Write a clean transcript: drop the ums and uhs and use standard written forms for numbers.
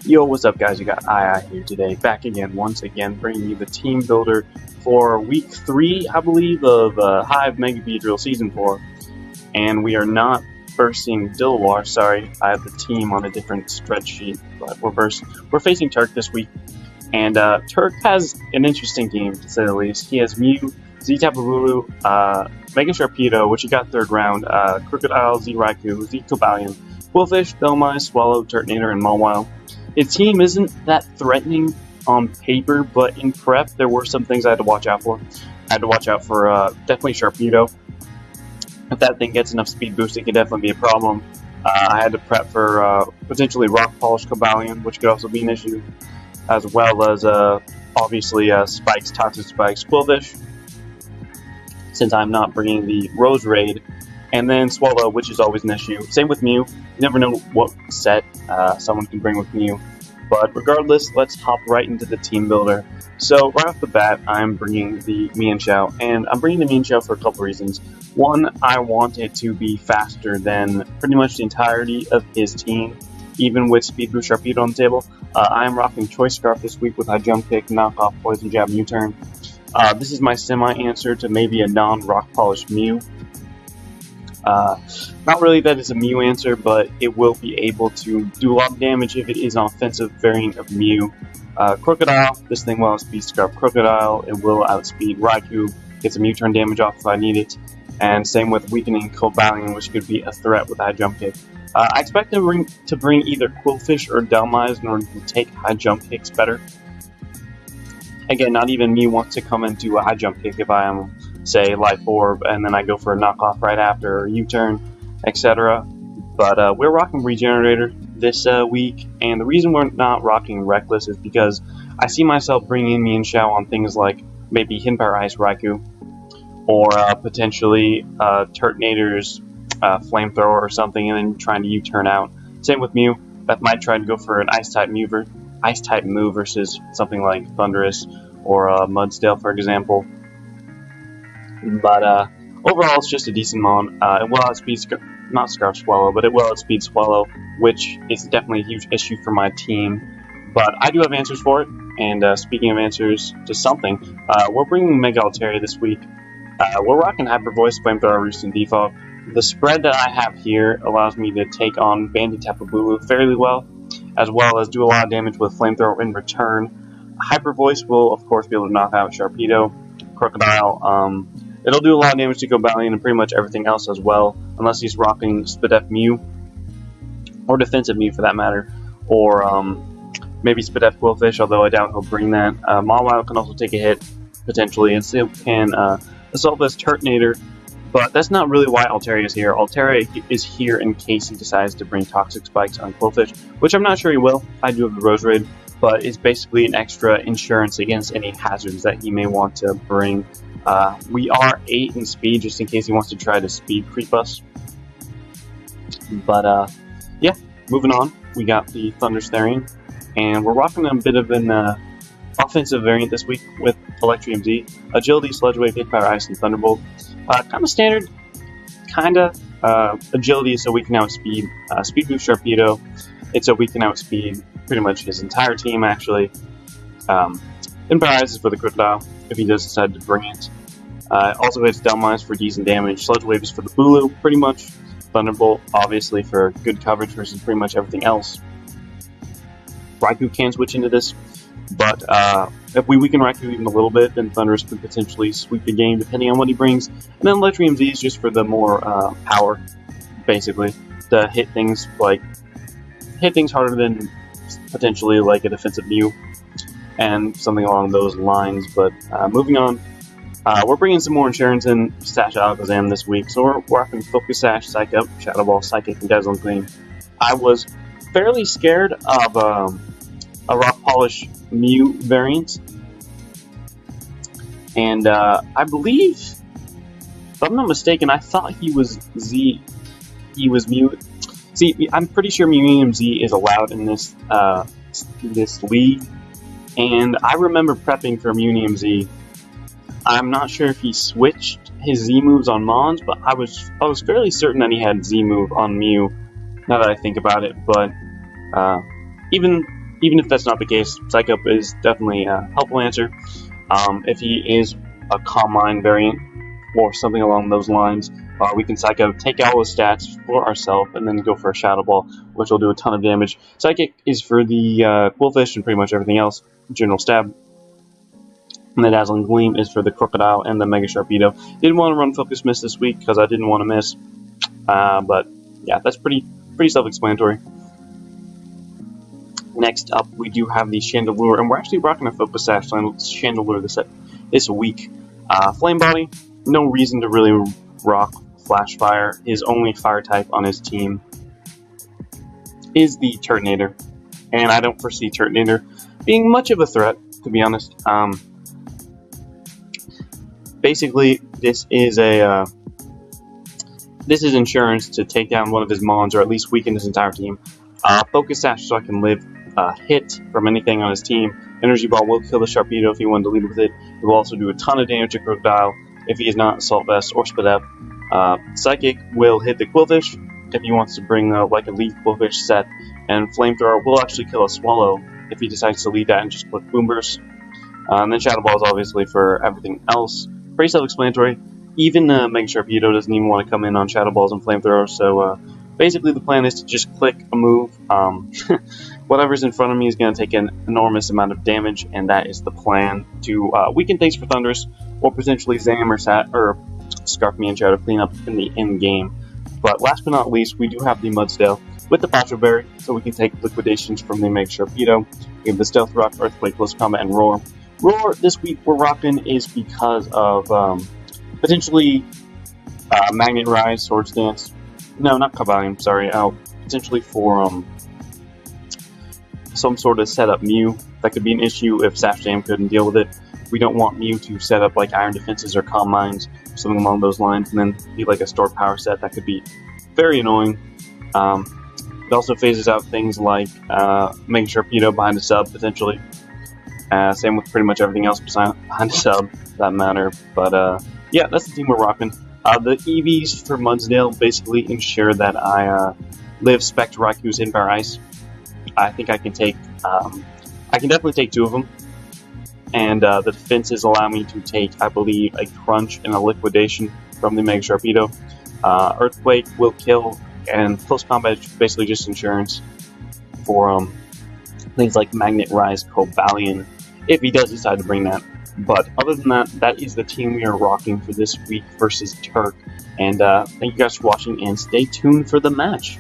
Yo, what's up guys, you got II here today, back again, once again, bringing you the team builder for week 3, I believe, of Hive Mega Beedrill Season 4. And we are not versing Dilwar, sorry, I have the team on a different spreadsheet, but we're facing Turk this week. And Turk has an interesting team, to say the least. He has Mew, Z-Tapu Bulu, Mega Sharpedo, which he got 3rd round, Crocodile, Z-Raikou, Z-Cobalion, Quillfish, Dhelmise, Swallow, Turtonator, and Mawile. His team isn't that threatening on paper, but in prep there were some things I had to watch out for. I had to watch out for definitely Sharpedo. If that thing gets enough speed boost, it could definitely be a problem. I had to prep for potentially Rock Polish Cobalion, which could also be an issue, as well as obviously Spikes, Toxic Spikes, Quillfish, since I'm not bringing the Rose Raid, and then Swallow, which is always an issue. Same with Mew. You never know what set someone can bring with Mew. But regardless, let's hop right into the team builder. So right off the bat, I'm bringing the Mienshao, and I'm bringing the Mienshao for a couple reasons. One, I want it to be faster than pretty much the entirety of his team, even with Speed Boost Sharpedo on the table. I am rocking Choice Scarf this week with High Jump Kick, Knockoff, Poison Jab, U-Turn. This is my semi-answer to maybe a non-Rock Polish Mew. Not really that it's a Mew answer, but it will be able to do a lot of damage if it is an offensive variant of Mew. Crocodile, this thing will outspeed Scarf Crocodile, it will outspeed Raikou, get some U-turn damage off if I need it, and same with Weakening Cobalion, which could be a threat with High Jump Kick. I expect to bring either Quillfish or Dhelmise in order to take High Jump Kicks better. Again, not even Mew wants to come into a High Jump Kick if I am, say, Life Orb, and then I go for a knockoff right after, or U-turn, etc. But we're rocking Regenerator this week, and the reason we're not rocking Reckless is because I see myself bringing Mienshao on things like maybe Hidden Power Ice Raikou, or potentially Turtonator's Flamethrower or something, and then trying to U-turn out. Same with Mew, that might try to go for an Ice-type move versus something like Thundurus or Mudsdale, for example. But overall, it's just a decent mon. It will outspeed, not Scarf Swallow, but it will outspeed Swallow, which is definitely a huge issue for my team. But I do have answers for it, and speaking of answers to something, we're bringing Mega Altaria this week. We're rocking Hyper Voice, Flamethrower, Roost, and Defog. The spread that I have here allows me to take on Banded Tapu Bulu fairly well as do a lot of damage with Flamethrower in return. Hyper Voice will, of course, be able to knock out Sharpedo, Crocodile. It'll do a lot of damage to Cobalion and pretty much everything else as well, unless he's rocking Spadef Mew, or Defensive Mew for that matter, or maybe Spadef Quillfish, although I doubt he'll bring that. Mawile can also take a hit, potentially, and still can assault this Turtonator, but that's not really why Altaria is here. Altaria is here in case he decides to bring Toxic Spikes on Quillfish, which I'm not sure he will. I do have the Rose Raid, but it's basically an extra insurance against any hazards that he may want to bring. We are 8 in speed, just in case he wants to try to speed creep us. But yeah, moving on, we got the Thunderstarian, and we're rocking a bit of an offensive variant this week with Electrium Z, Agility, Sludge Wave, Hit Power Ice, and Thunderbolt. Kind of standard, Agility is so we can outspeed Speed Boost Sharpedo. It's so we can outspeed pretty much his entire team, actually. Hidden Power Ice is for the Crocodile, if he does decide to bring it. Also hits Dhelmise for decent damage. Sludge Wave is for the Bulu, pretty much. Thunderbolt, obviously, for good coverage versus pretty much everything else. Raikou can switch into this, but if we weaken Raikou even a little bit, then Thundurus could potentially sweep the game, depending on what he brings. And then Electrium Z is just for the more power, basically, to hit things harder than potentially like a defensive Mew, and something along those lines. But moving on, we're bringing some more insurance in Sash Alakazam this week, so we're rocking Focus Sash, Psych Up, Shadow Ball, Psychic, and Dazzling Gleam. I was fairly scared of a Rock Polish Mew variant, and I believe, if I'm not mistaken, I thought he was Mew. See, I'm pretty sure Mewnium Z is allowed in this league, and I remember prepping for Mewnium Z. I'm not sure if he switched his Z moves on Mons, but I was fairly certain that he had Z move on Mew. Now that I think about it, but even even if that's not the case, Psych Up is definitely a helpful answer. If he is a Calm Mind variant or something along those lines, we can Psych Up, take all his stats for ourselves, and then go for a Shadow Ball, which will do a ton of damage. Psychic is for the Quillfish and pretty much everything else. General Stab. And the Dazzling Gleam is for the Crocodile and the Mega Sharpedo. Didn't want to run Focus Miss this week because I didn't want to miss. But yeah, that's pretty self-explanatory. Next up, we do have the Chandelure, and we're actually rocking a Focus Sash Chandelure this week. Flame Body, no reason to really rock Flash Fire. His only Fire type on his team is the Turtonator, and I don't foresee Turtonator being much of a threat, to be honest. Basically, this is insurance to take down one of his Mons, or at least weaken his entire team. Focus Sash so I can live hit from anything on his team. Energy Ball will kill the Sharpedo if he wanted to lead with it. It will also do a ton of damage to Crocodile if he is not Assault Vest or Spit Up. Psychic will hit the Quillfish if he wants to bring like a lead Quillfish set, and Flamethrower will actually kill a Swallow if he decides to lead that and just click Boom Burst. And then Shadow Ball is obviously for everything else. Pretty self-explanatory. Even Mega Sharpedo doesn't even want to come in on Shadow Balls and Flamethrowers, so basically the plan is to just click a move. Whatever's in front of me is going to take an enormous amount of damage, and that is the plan to weaken things for Thundurus, or potentially Zam or Scarf Me and try to clean up in the end game. But last but not least, we do have the Mudsdale with the Pacho Berry, so we can take liquidations from the Mega Sharpedo. We have the Stealth Rock, Earthquake, Close Combat, and Roar. Roar this week we're rocking is because of potentially Magnet Rise, Swords Dance. No, not Cavalium, sorry. Potentially for some sort of setup Mew. That could be an issue if Sash Jam couldn't deal with it. We don't want Mew to set up like Iron Defenses or Calm Minds, something along those lines, and then be like a stored power set. That could be very annoying. It also phases out things like Mega Sharpedo behind a sub, potentially. Same with pretty much everything else behind the sub, for that matter. But yeah, that's the team we're rocking. The EVs for Mudsdale basically ensure that I live Spec to Raikou's in Power Ice. I think I can take, I can definitely take two of them. And the defenses allow me to take, I believe, a Crunch and a Liquidation from the Mega Sharpedo. Earthquake will kill, and Close Combat is basically just insurance for things like Magnet Rise, Cobalion, if he does decide to bring that. But other than that, that is the team we are rocking for this week versus Turk. And thank you guys for watching, and stay tuned for the match.